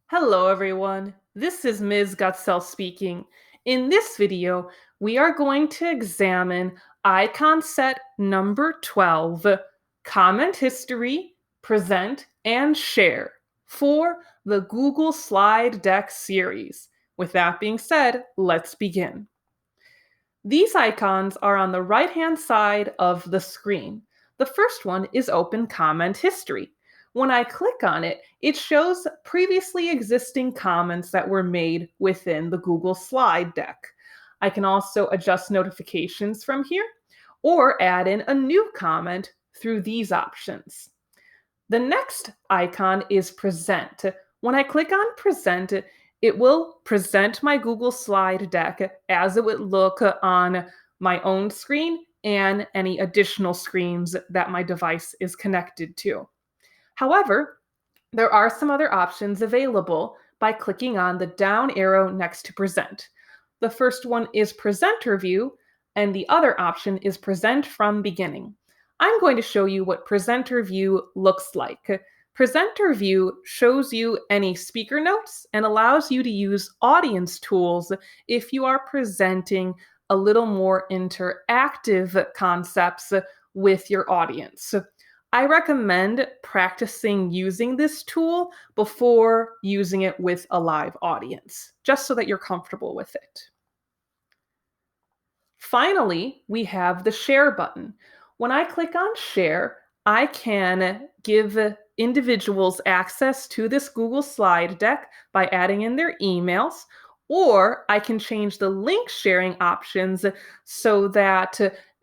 Hello everyone, this is Ms. Gutzel speaking. In this video, we are going to examine icon set number 12, comment history, present, and share for the Google Slide Deck series. With that being said, let's begin. These icons are on the right-hand side of the screen. The first one is Open Comment History. When I click on it, it shows previously existing comments that were made within the Google Slide Deck. I can also adjust notifications from here or add in a new comment through these options. The next icon is Present. When I click on Present, it will present my Google Slide Deck as it would look on my own screen and any additional screens that my device is connected to. However, there are some other options available by clicking on the down arrow next to Present. The first one is Presenter View, and the other option is Present from Beginning. I'm going to show you what Presenter View looks like. Presenter View shows you any speaker notes and allows you to use audience tools if you are presenting a little more interactive concepts with your audience. I recommend practicing using this tool before using it with a live audience, just so that you're comfortable with it. Finally, we have the share button. When I click on share, I can give individuals access to this Google Slide Deck by adding in their emails, or I can change the link sharing options so that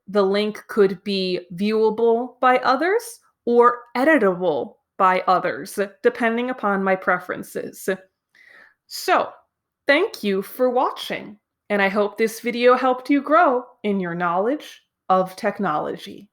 the link could be viewable by others or editable by others, depending upon my preferences. So, thank you for watching, and I hope this video helped you grow in your knowledge of technology.